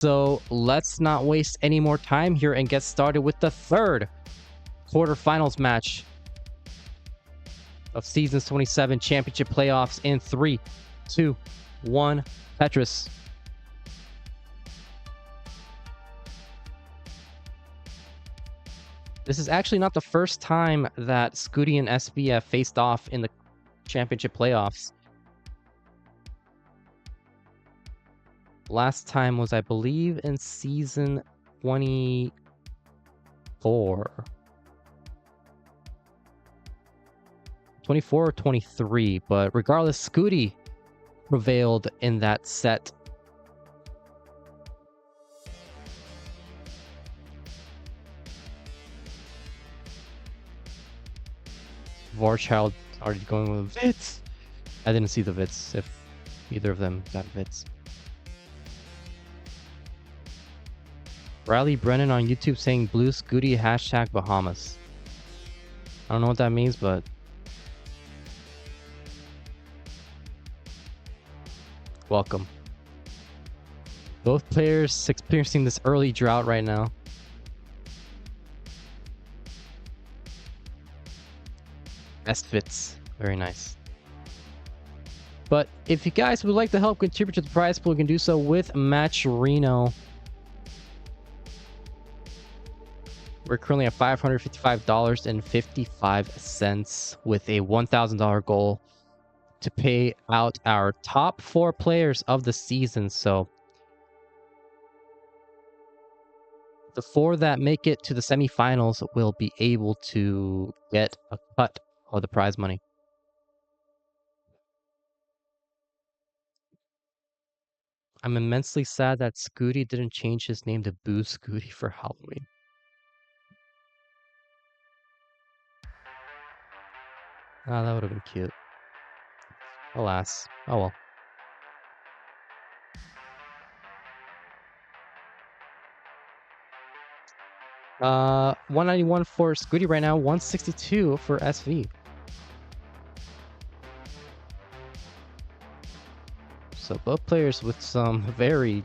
So let's not waste any more time here and get started with the third quarterfinals match of Seasons 27 Championship Playoffs in 3, 2, 1, Tetris. This is actually not the first time that Scuti and SV have faced off in the Championship Playoffs. Last time was, I believe, in Season 24. 24 or 23, but regardless, Scuti prevailed in that set. Varchild already going with Vits. I didn't see the Vits, if either of them got Vits. Riley Brennan on YouTube saying Blue Scuti hashtag Bahamas. I don't know what that means, but welcome. Both players experiencing this early drought right now. S-Fits. Very nice. But if you guys would like to help contribute to the prize pool, you can do so with Matcherino. We're currently at $555.55 with a $1,000 goal to pay out our top 4 players of the season. So the 4 that make it to the semifinals will be able to get a cut of the prize money. I'm immensely sad that Scuti didn't change his name to Boo Scuti for Halloween. Ah, that would have been cute. Alas. Oh well. Uh, 191 for Scuti right now, 162 for SV. So both players with some very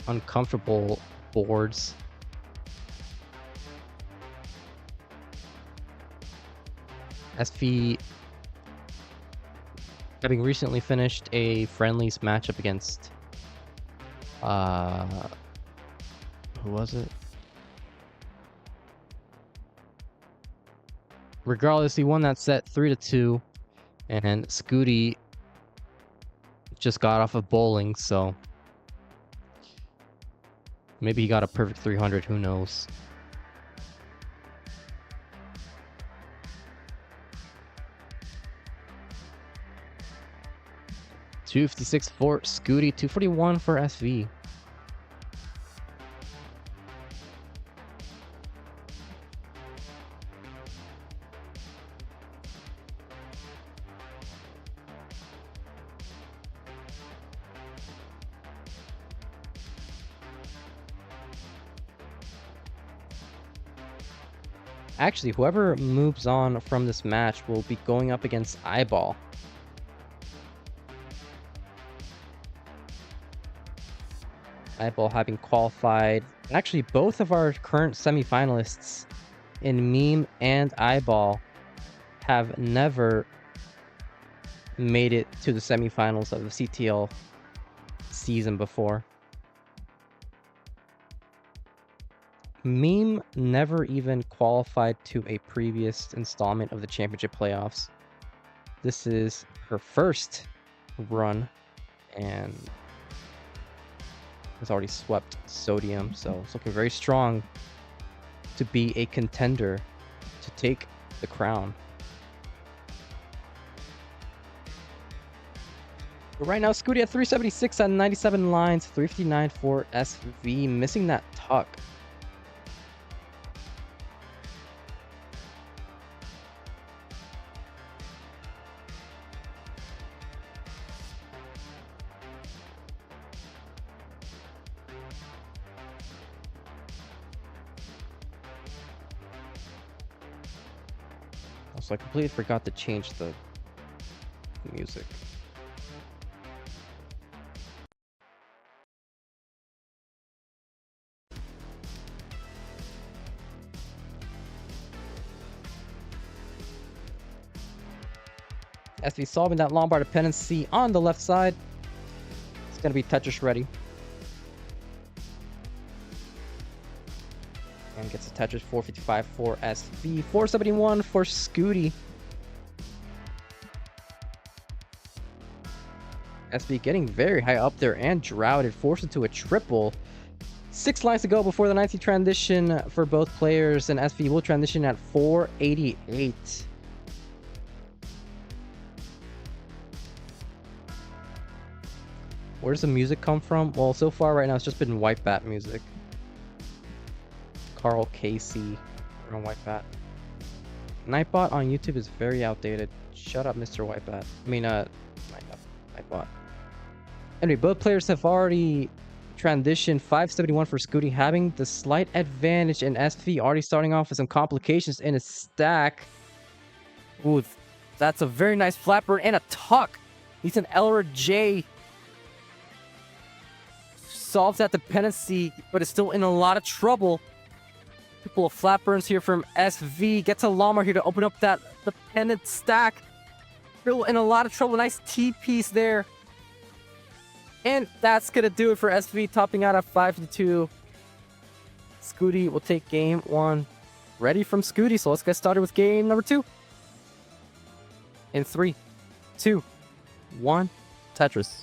uncomfortable boards. SV having recently finished a friendlies matchup against who was it? Regardless, he won that set 3-2, and Scuti just got off of bowling, so maybe he got a perfect 300, who knows. $256 for Scuti, $241 for SV. Actually, whoever moves on from this match will be going up against Eyeball. Eyeball having qualified. Actually, both of our current semifinalists in Meme and Eyeball have never made it to the semifinals of the CTL season before. Meme never even qualified to a previous installment of the championship playoffs. This is her first run and has already swept Sodium, so it's looking very strong to be a contender to take the crown. But right now, Scuti at 376 on 97 lines, 359 for SV, missing that tuck. So I completely forgot to change the music. SV solving that long bar dependency on the left side. It's going to be Tetris ready. And gets a Tetris 455 for SV. 471 for Scuti. SV getting very high up there and droughted, forced into a triple. 6 lines to go before the 19th transition for both players, and SV will transition at 488. Where does the music come from? Well, so far right now it's just been White Bat music. Carl Casey on White Bat. Nightbot on YouTube is very outdated. Shut up, Mr. White Bat. I mean, Nightbot. Anyway, both players have already transitioned. 571 for Scuti, having the slight advantage, and SV already starting off with some complications in his stack. Ooh, that's a very nice flat burn and a tuck. He's an Elra J. Solves that dependency, but is still in a lot of trouble. Couple of flat burns here from SV. Gets a Llama here to open up that dependent stack. Still in a lot of trouble. Nice T-piece there. And that's going to do it for SV, topping out at 5-2. Scuti will take game 1. Ready from Scuti, so let's get started with game number 2. In 3, 2, 1, Tetris.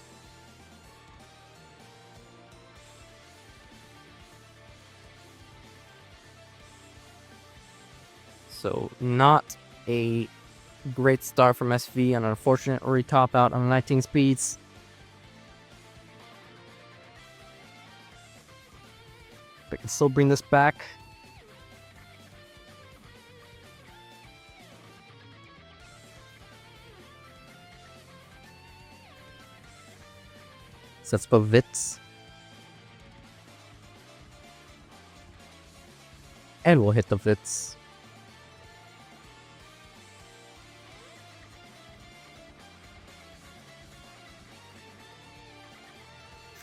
So not a great start from SV, and an unfortunate retop out on 19 speeds. But can still bring this back. Sets both Vits. And we'll hit the Vits.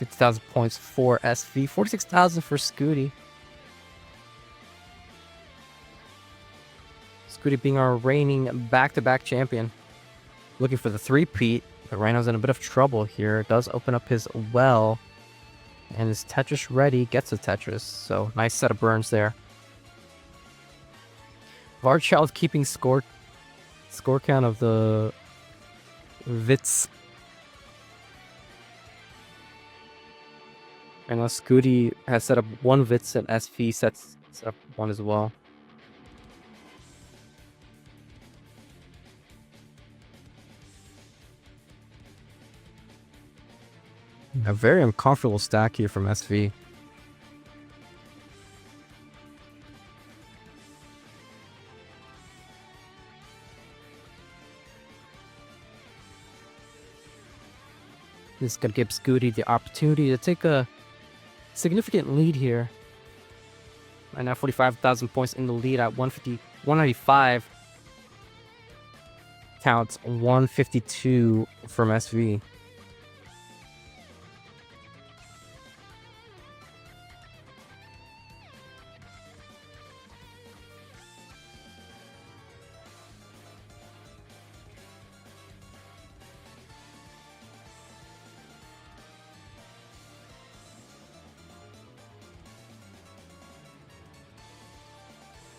$50,000 points for SV, 46,000 for Scuti. Scuti being our reigning back-to-back champion. Looking for the three-peat, but Rhino's in a bit of trouble here. Does open up his well, and is Tetris ready, gets a Tetris. So nice set of burns there. Varchild keeping score count of the Vits. And Scuti has set up 1 Vits, and SV sets up 1 as well. A very uncomfortable stack here from SV. This is going to give Scuti the opportunity to take a significant lead here. Right now, 45,000 points in the lead at 195. Counts 152 from SV.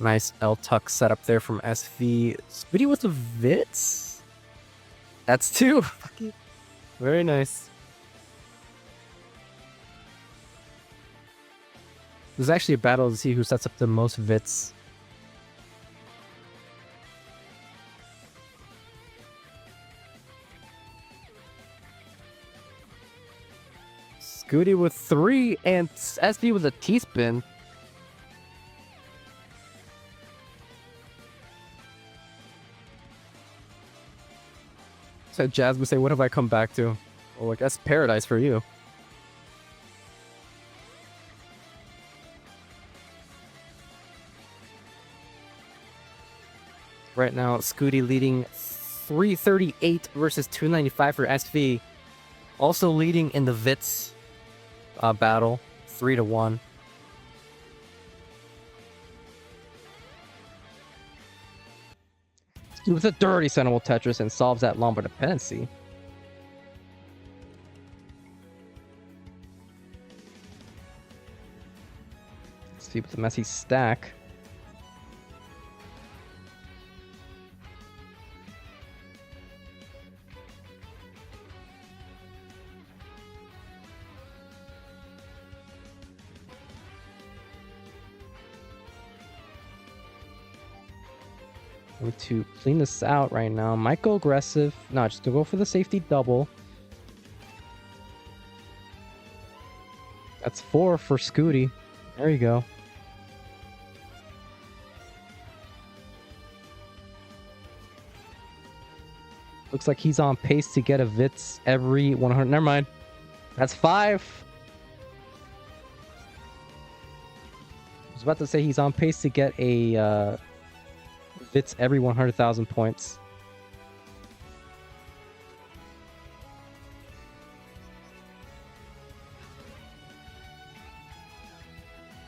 Nice L-Tuck setup there from SV. Scuti with the Vits? That's 2. Very nice. There's actually a battle to see who sets up the most Vits. Scuti with 3 and SV with a T-spin. Said Jazz would say, what have I come back to? Well, I guess paradise for you. Right now, Scuti leading 338 versus 295 for SV. Also leading in the Vits battle, 3-1. with a dirty Sentinel Tetris and solves that Lombard dependency. See with the messy stack. Going to clean this out right now. Might go aggressive. No, just to go for the safety double. That's 4 for Scuti. There you go. Looks like he's on pace to get a Vitz every 100. Never mind. That's 5. I was about to say he's on pace to get a Vitz every 100,000 points.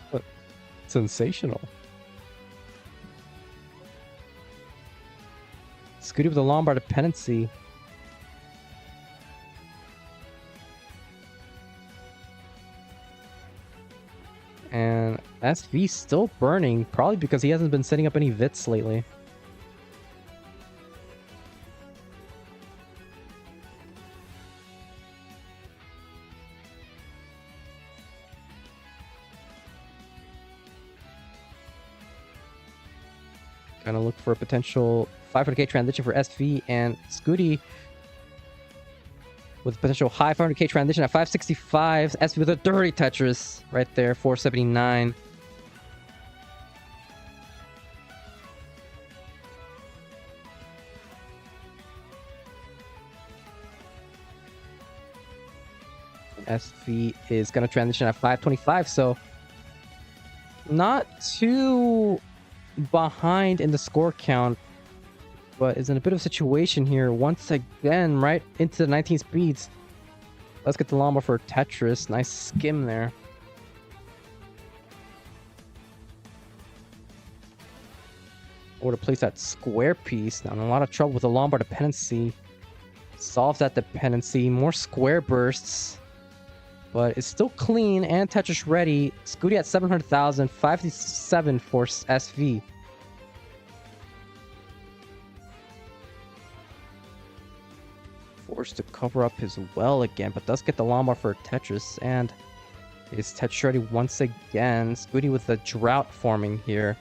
What? Sensational. Scuti with a Lombard dependency. And SV still burning, probably because he hasn't been setting up any Vitz lately. Gonna look for a potential 500k transition for SV, and Scuti with a potential high 500k transition at 565. SV with a dirty Tetris right there, 479. SV is gonna transition at 525, so not too behind in the score count, but is in a bit of a situation here once again, right into the 19 speeds. Let's get the Lombard for Tetris. Nice skim there. Or to place that square piece. Now in a lot of trouble with the Lombard dependency. Solves that dependency. More square bursts. But it's still clean and Tetris ready. Scuti at 700,000, 557 for SV. Forced to cover up his well again, but does get the Lombard for Tetris, and is Tetris ready once again. Scuti with the drought forming here.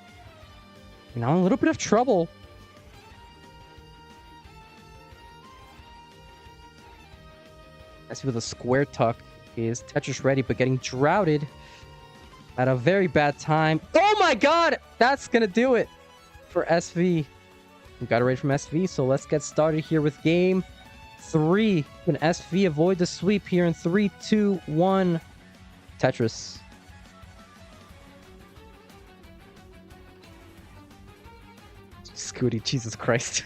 Now in a little bit of trouble. SV with a square tuck. Is Tetris ready, but getting droughted at a very bad time. Oh my god! That's gonna do it for SV. We got a raid from SV, so let's get started here with game 3. Can SV avoid the sweep here in 3, 2, 1? Tetris. Scuti, Jesus Christ.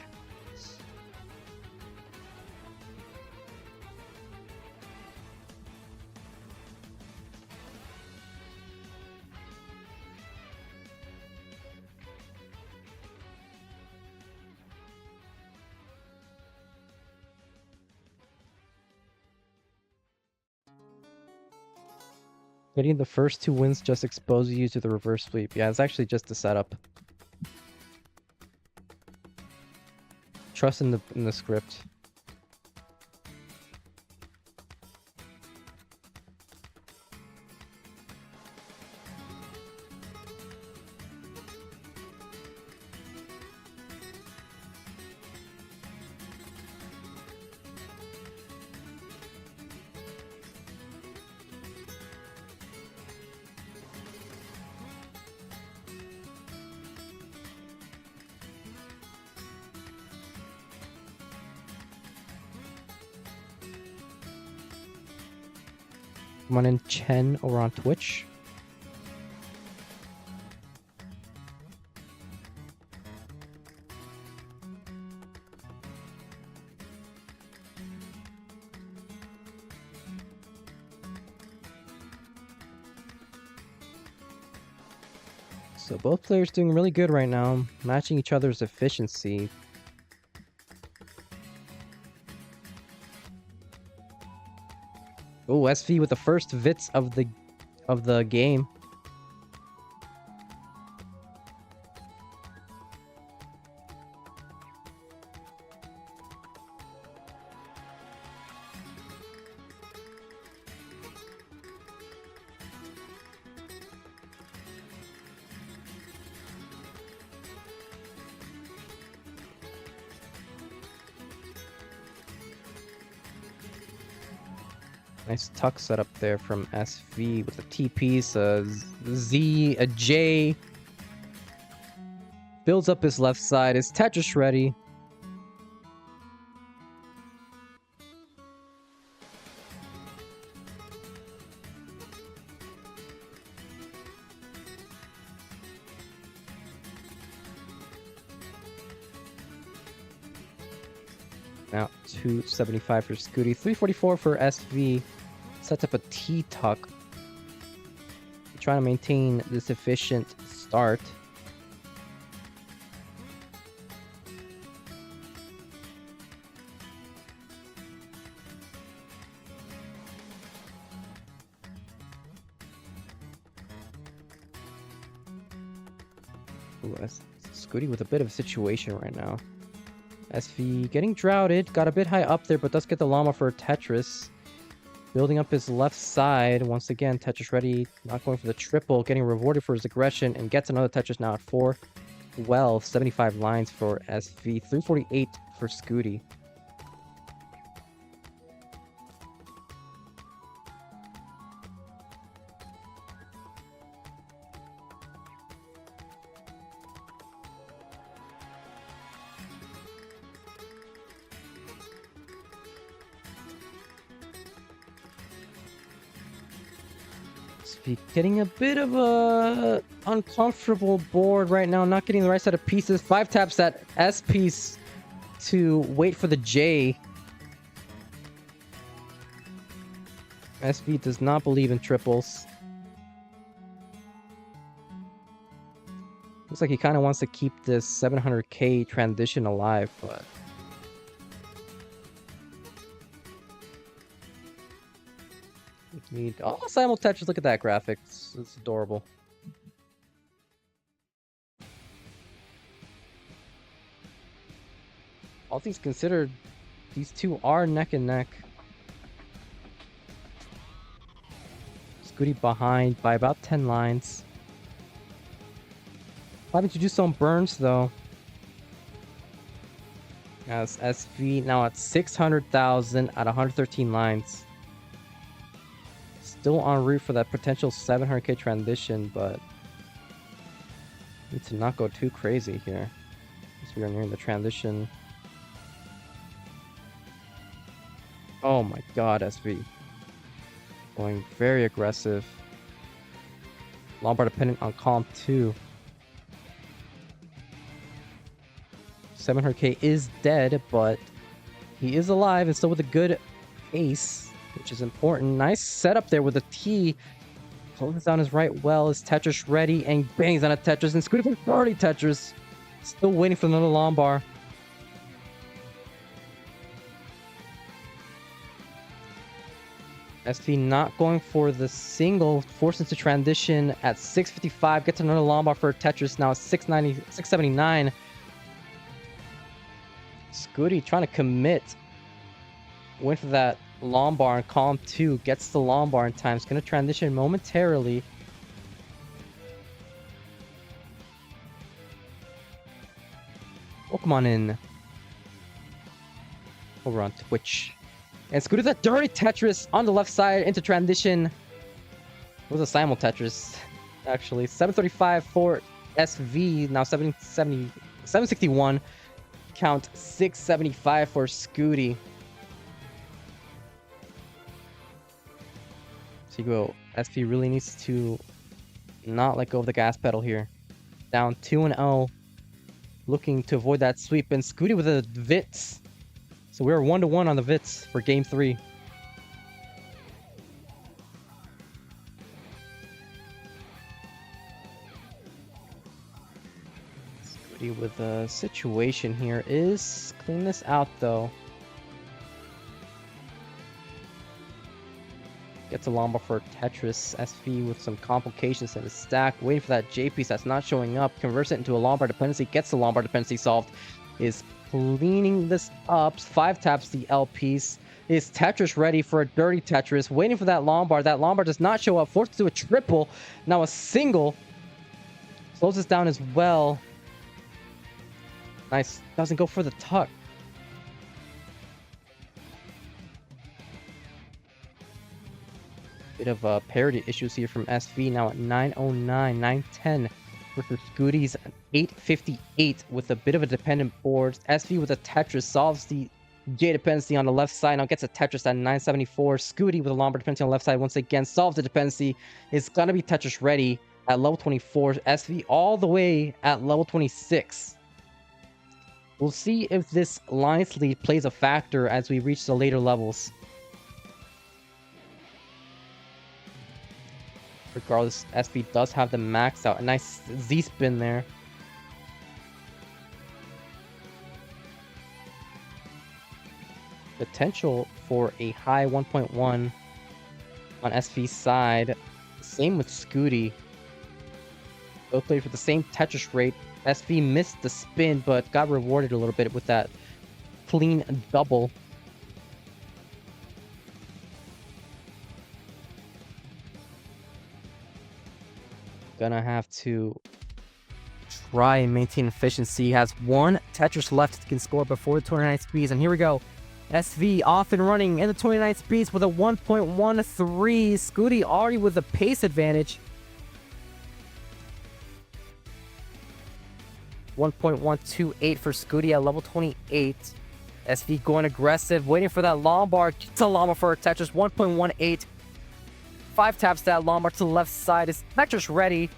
Getting the first 2 wins just exposes you to the reverse sweep. Yeah, it's actually just a setup. Trust in the script. Come on in, Chen, over on Twitch. So both players doing really good right now, matching each other's efficiency. Oh, SV with the first Vits of the game. Nice tuck setup there from SV with a T piece, a Z, a J. Builds up his left side. Is Tetris ready? Now 275 for Scuti, 344 for SV. Sets up a T tuck. Trying to maintain this efficient start. Ooh, Scuti with a bit of a situation right now. SV getting droughted, got a bit high up there, but does get the llama for Tetris. Building up his left side. Once again, Tetris ready, not going for the triple, getting rewarded for his aggression, and gets another Tetris now at 412, 75 lines for SV, 348 for Scuti. Getting a bit of a uncomfortable board right now, not getting the right set of pieces. 5 taps that S piece to wait for the J. SV does not believe in triples. Looks like he kind of wants to keep this 700k transition alive, but need simul Tetris. Look at that graphics. It's adorable. All things considered, these two are neck and neck. Scuti behind by about 10 lines. Having to do some burns though. As SV now at 600,000 at 113 lines. Still en route for that potential 700k transition, but need to not go too crazy here as we are nearing the transition. Oh my god, SV. Going very aggressive. Lombard dependent on column 2. 700k is dead, but he is alive and still with a good ace, which is important. Nice setup there with a T. Closes down his right well. Is Tetris ready? And bangs on a Tetris. And Scuti for 30 Tetris. Still waiting for another Lombard. SV not going for the single. Forced into transition at 655. Gets another Lombard for Tetris. Now 690, 679. Scuti trying to commit. Went for that Lombard in column 2, gets the Lombard in time. It's going to transition momentarily. Pokemon in. Over on Twitch. And Scuti that dirty Tetris on the left side into transition. It was a simul Tetris, actually. 735 for SV. Now 761. Count 675 for Scuti. Seagull, SV really needs to not let go of the gas pedal here. Down 2-0. Looking to avoid that sweep. And Scuti with a Vits. So we're 1-1 on the Vits for game 3. Scuti with a situation here is clean this out though. Gets a Lombard for Tetris. SV with some complications in his stack. Waiting for that J piece that's not showing up. Converts it into a Lombard dependency. Gets the Lombard dependency solved. Is cleaning this up. 5 taps the L piece. Is Tetris ready for a dirty Tetris? Waiting for that Lombard. That Lombard does not show up. Forced to do a triple. Now a single. Slows this down as well. Nice. Doesn't go for the tuck. Bit of parity issues here from SV. Now at 909, 910 versus Scuti's 858 with a bit of a dependent board. SV with a Tetris solves the J dependency on the left side. Now gets a Tetris at 974. Scuti with a Lombard dependency on the left side once again solves the dependency. It's gonna be Tetris ready at level 24. SV all the way at level 26. We'll see if this Alliance lead plays a factor as we reach the later levels. Regardless, SV does have the max out. A nice Z-spin there. Potential for a high 1.1 on SV's side. Same with Scuti. Both played for the same Tetris rate. SV missed the spin, but got rewarded a little bit with that clean double. Gonna have to try and maintain efficiency. Has one Tetris left that can score before the 29 speeds. And here we go. SV off and running in the 29 speeds with a 1.13. Scuti already with a pace advantage. 1.128 for Scuti at level 28. SV going aggressive, waiting for that Lombard. Gets a Lombard for a Tetris, 1.18. 5 taps that Lombard to the left side. Is Tetris ready?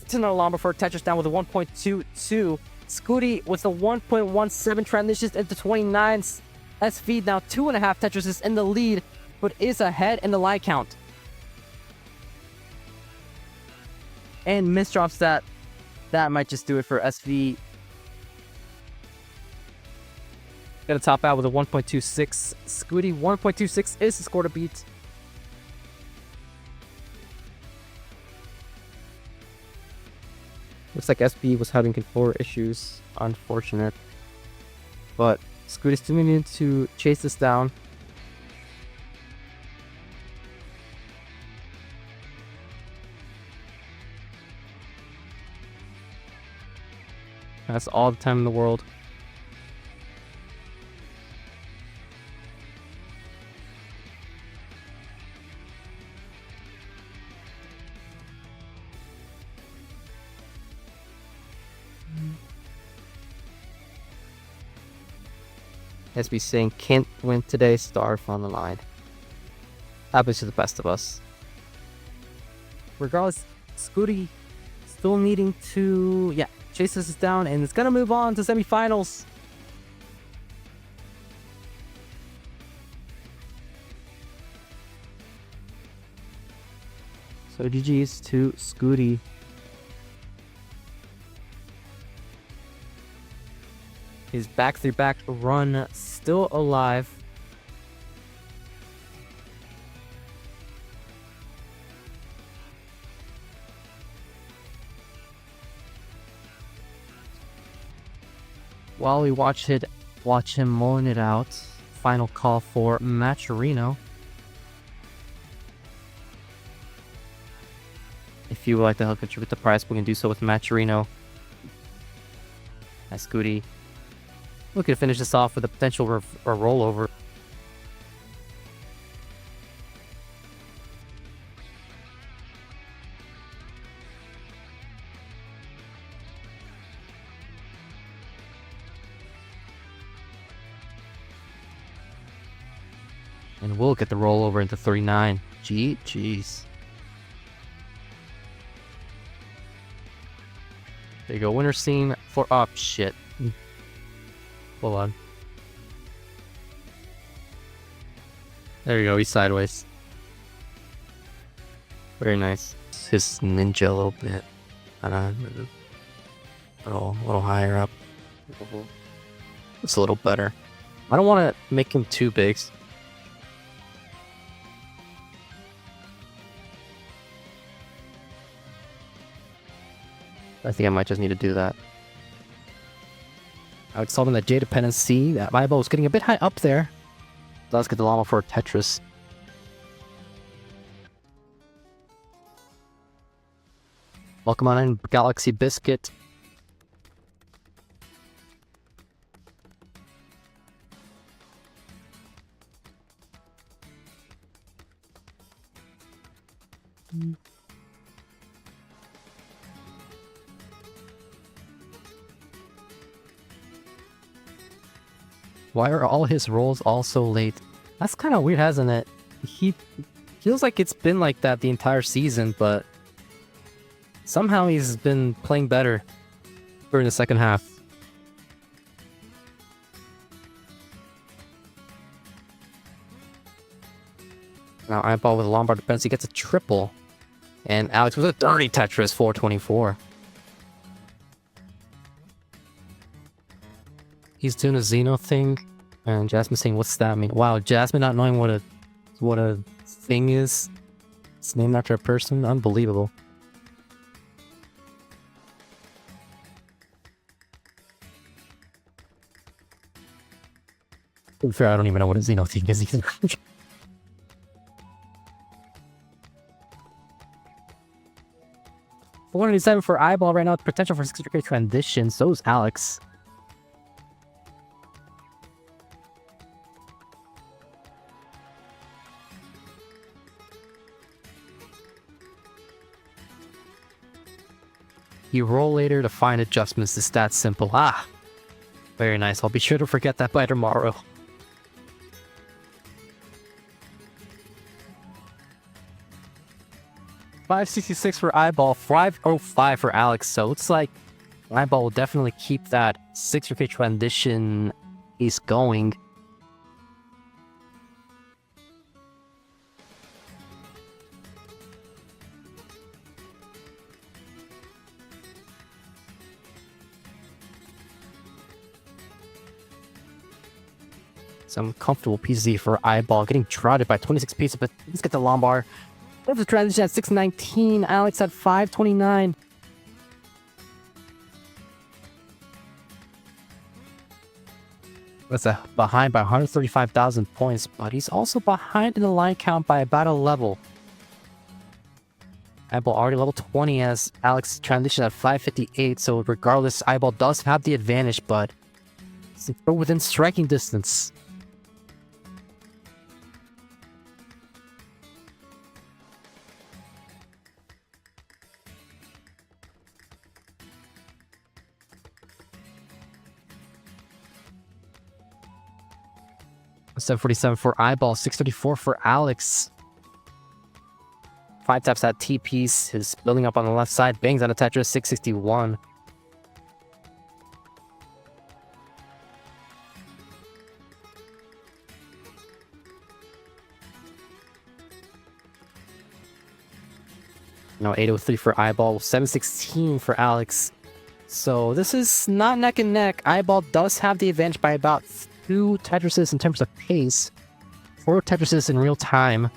It's another Lombard for a Tetris down with a 1.22. Scuti with the 1.17 transitions into 29s. SV now 2.5 Tetrises in the lead, but is ahead in the line count. And misdrops that. That might just do it for SV. Gonna top out with a 1.26. Scuti 1.26 is the score to beat. Looks like SP was having controller issues. Unfortunate. But Scuti still needed to chase this down. That's all the time in the world. SB saying can't win today, Starf on the line. Happens to the best of us. Regardless, Scuti still needing to chase this down, and it's gonna move on to semifinals. So GG's to Scuti. His back-through-back run still alive. While we watch him mulling it out. Final call for Maturino. If you would like to help contribute the prize, we can do so with Maturino. As Scuti looking to finish this off with a potential rollover. And we'll get the rollover into 39. Jeez. There you go. Winner scene for... Oh, shit. Hold on. There you go. He's sideways. Very nice. His ninja a little bit. A little higher up. It's a little better. I don't want to make him too big. I think I might just need to do that. I would solve that J dependency. That eyeball is getting a bit high up there. Let's get the llama for Tetris. Welcome on in, Galaxy Biscuit. Why are all his rolls all so late? That's kind of weird, hasn't it? He feels like it's been like that the entire season, but somehow he's been playing better during the second half. Now eyeball with a Lombard dependency gets a triple. And Alex with a dirty Tetris, 424. He's doing a Xeno thing, and Jasmine saying, "What's that mean?" Wow, Jasmine not knowing what a thing is. It's named after a person. Unbelievable. To be fair, I don't even know what a Xeno thing is either. 497 for eyeball right now. Potential for 60k transition. So is Alex. You roll later to find adjustments. It's that simple. Ah, very nice. I'll be sure to forget that by tomorrow. $566 for eyeball, 505 for Alex. So it looks like eyeball will definitely keep that 60k transition piece going. Some comfortable PZ for eyeball, getting trotted by 26 pieces, but let's get the Lombard. There's a transition at 619, Alex at 529. That's behind by 135,000 points, but he's also behind in the line count by about a level. Eyeball already level 20 as Alex transitions at 558, so regardless, eyeball does have the advantage, but it's within striking distance. $747 for eyeball, 634 for Alex. 5 taps that T piece, is building up on the left side, bangs on a Tetris, 661. Now 803 for eyeball, 716 for Alex. So this is not neck and neck. Eyeball does have the advantage by about 2 Tetrises in terms of pace. 4 Tetrises in real time.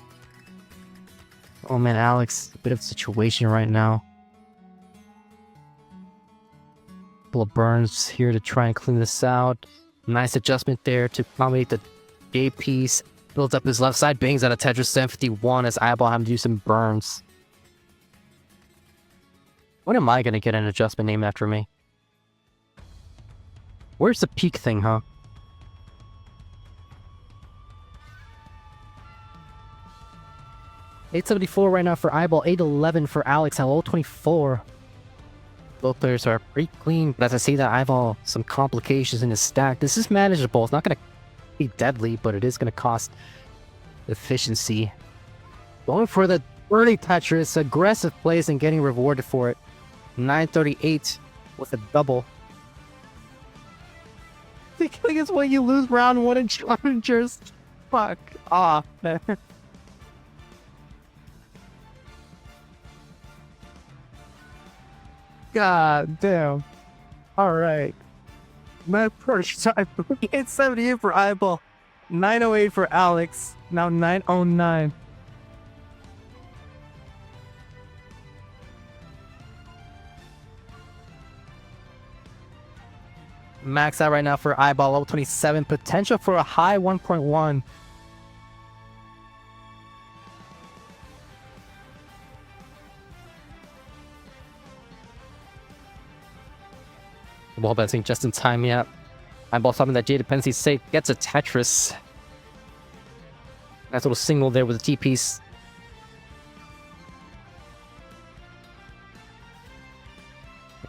Oh man, Alex, a bit of a situation right now. Couple of burns here to try and clean this out. Nice adjustment there to accommodate the J piece. Builds up his left side, bangs out a Tetris 751 as eyeball having to do some burns. When am I gonna get an adjustment named after me? Where's the peak thing, huh? $874 right now for eyeball, $811 for Alex, hello 24. Both players are pretty clean, but as I see that eyeball, some complications in his stack. This is manageable. It's not going to be deadly, but it is going to cost efficiency. Going for the early Tetris, aggressive plays and getting rewarded for it. 938 with a double. The killing is when you lose round 1 in challengers. Fuck off, man. God damn. Alright. My first time. 878 for eyeball. 908 for Alex. Now 909. max out right now for eyeball level 27. Potential for a high 1.1. Wall bouncing just in time, yeah. Eyeball stopping that J dependency safe. Gets a Tetris. Nice little single there with a T-piece.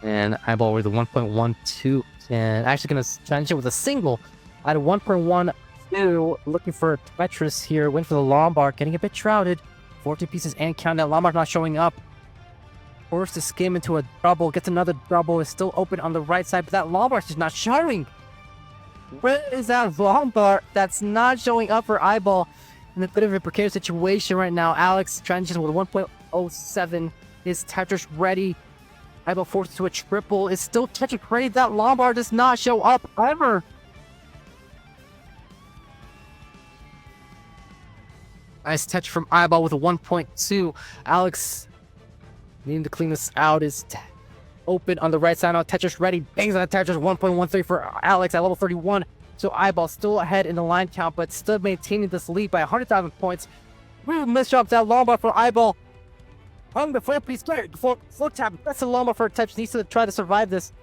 And eyeball with a 1.12. And actually going to transition with a single at a 1.12. Looking for a Tetris here. Went for the Lombard. Getting a bit shrouded. 14 pieces and countdown. Lombard not showing up. Forced to skim into a double. Gets another double. Is still open on the right side. But that Lombard is not showing. Where is that Lombard that's not showing up for eyeball? In a bit of a precarious situation right now. Alex transitions with 1.07. Is Tetris ready? Eyeball forced to a triple. Is still Tetris ready? That Lombard does not show up ever. Nice touch from eyeball with a 1.2. Alex needing to clean this out. Is open on the right side now. Tetris ready. Bangs on the Tetris. 1.13 for Alex at level 31. So eyeball still ahead in the line count, but still maintaining this lead by 100,000 points. Real misdrops that Lombard for eyeball. Hung the flip piece clear. Float tap. That's a Lombard for a touch. Needs to try to survive this.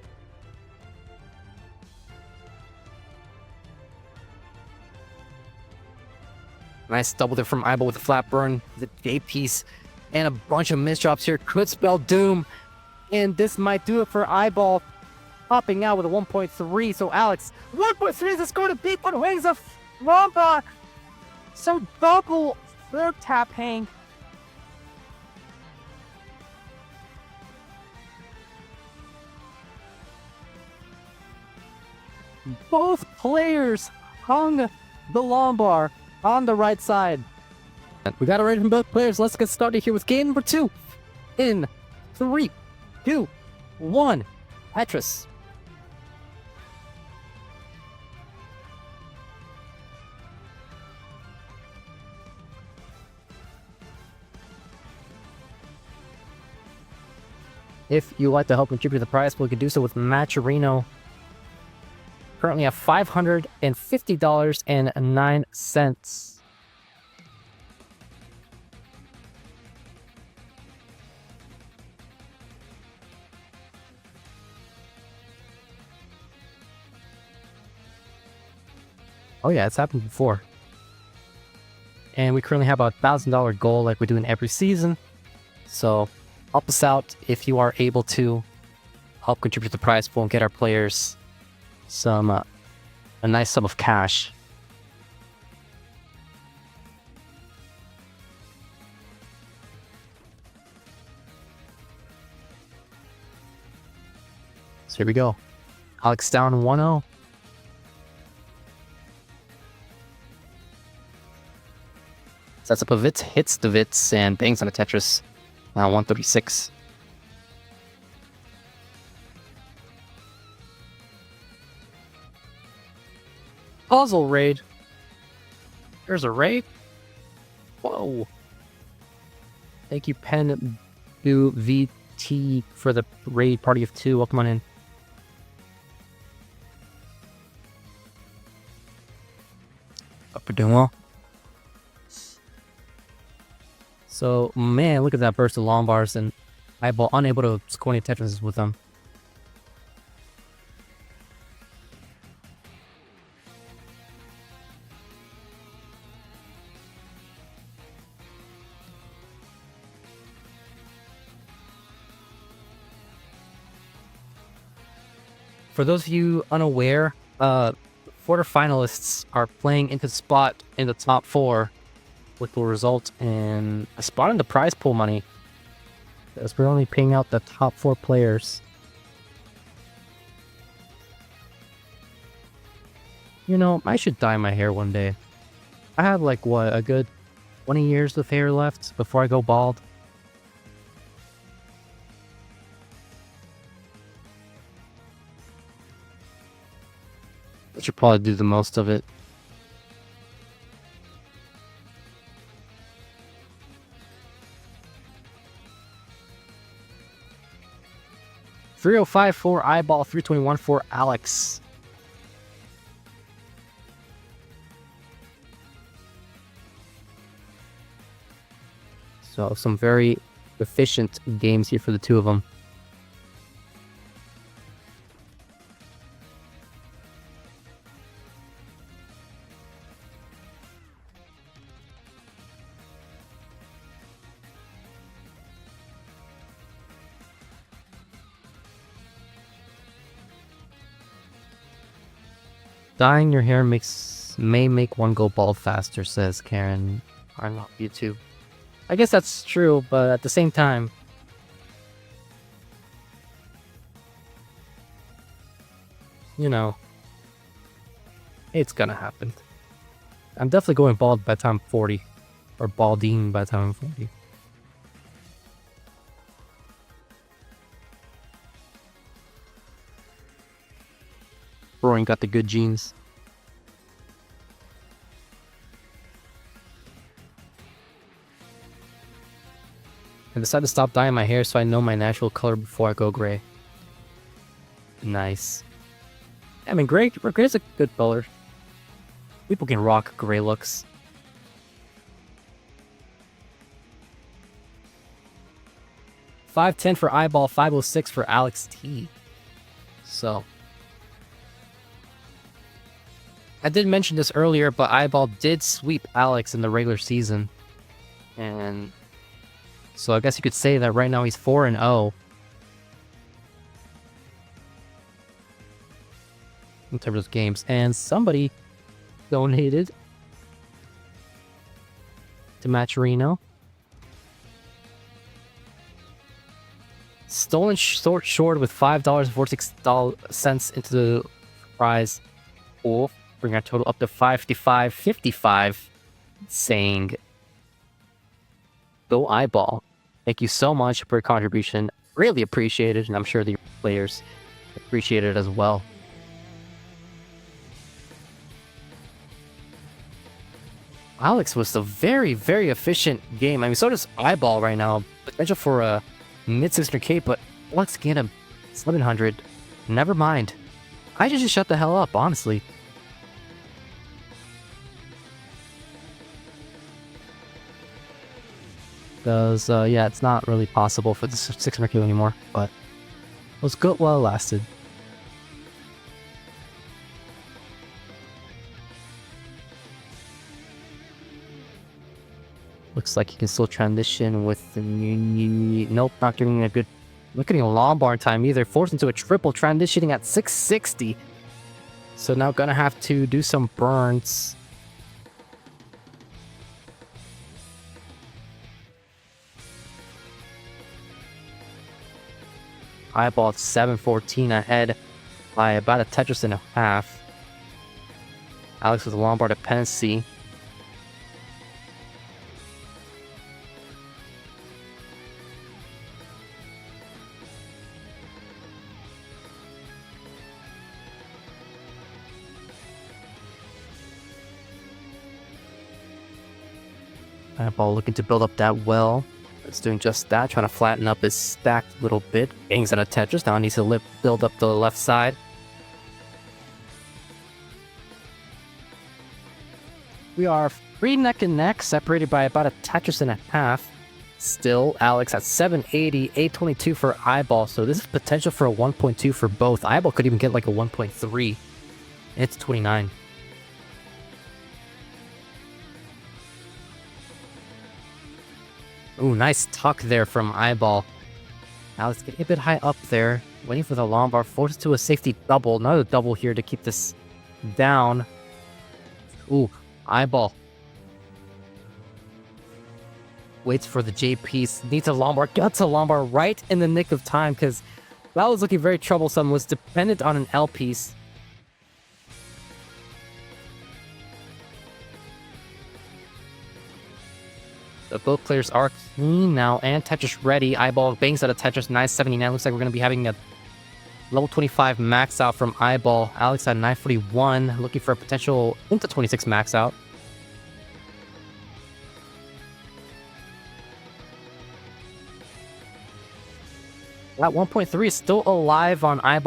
Nice double there from eyeball with a flat burn. The J piece and a bunch of misdrops here. Could spell doom. And this might do it for eyeball. Popping out with a 1.3. So Alex, 1.3 is the score to beat for the wings of Lombard. So double third tap hang. Both players hung the Lombard on the right side. We got a rating from both players. Let's get started here with game number 2. In 3, 2, 1. Tetris. If you like to help contribute to the prize pool, you can do so with Matcherino. Currently at $550.09. Oh yeah, it's happened before. And we currently have a $1,000 goal like we do in every season. So help us out if you are able to help contribute to the prize pool and get our players some a nice sum of cash. So here we go. Alex down 1-0. Sets up a Vitz, hits the Vitz, and bangs on a Tetris. 136. Puzzle raid. There's a raid. Whoa. Thank you, Pen Do VT, for the raid party of 2. Welcome on in. Hope we're doing well. So, man, look at that burst of Lombards, and eyeball unable to score any Tetris with them. For those of you unaware, quarterfinalists are playing into the spot in the top 4, which will result in a spot in the prize pool money, as we're only paying out the top 4 players. You know, I should dye my hair one day. I have like, what, a good 20 years of hair left before I go bald. I should probably do the most of it. $305 for eyeball, $321 for Alex. So some very efficient games here for the two of them. Dyeing your hair may make one go bald faster, says Karen. I love you too. I guess that's true, but at the same time, you know, it's gonna happen. I'm definitely going bald by the time I'm 40. Or balding by the time I'm 40. Roaring got the good genes. I decided to stop dyeing my hair so I know my natural color before I go gray. Nice. I mean, gray is a good color. People can rock gray looks. $5.10 for Eyeball, $5.06 for Alex T. So, I did mention this earlier, but Eyeball did sweep Alex in the regular season. And so I guess you could say that right now he's 4-0. In terms of games. And somebody donated to Matcherino. Stolen short with $5.46 into the prize pool. Bring our total up to $55.55. Saying, go Eyeball. Thank you so much for your contribution. Really appreciate it, and I'm sure the players appreciate it as well. Alex was a very, very efficient game. I mean, so does Eyeball right now. Potential for a mid-600k, but let's get him 700. Never mind. I just shut the hell up, honestly. Because, yeah, it's not really possible for the 600k anymore, but it was good while it lasted. Looks like he can still transition with the nope, not getting a good, not getting a Lombard time either. Forced into a triple, transitioning at 660. So now gonna have to do some burns. Eyeball at 714 ahead by about a Tetris and a half. Alex with a Lombard dependency. Eyeball looking to build up that well. It's doing just that, trying to flatten up his stack a little bit. Bangs on a Tetris, now needs to build up the left side. We are pretty neck and neck, separated by about a Tetris and a half. Still, Alex at 780, 822 for Eyeball, so this is potential for a 1.2 for both. Eyeball could even get like a 1.3. It's 29. Ooh, nice tuck there from Eyeball. Alex getting a bit high up there. Waiting for the Lombard. Forced to a safety double. Another double here to keep this down. Ooh, Eyeball. Waits for the J piece. Needs a Lombard. Gets a Lombard right in the nick of time because that was looking very troublesome. Was dependent on an L piece. So both players are clean now, and Tetris ready. Eyeball bangs out a Tetris, 979. Looks like we're going to be having a level 25 max out from Eyeball. Alex at 941, looking for a potential into 26 max out. That 1.3 is still alive on Eyeball.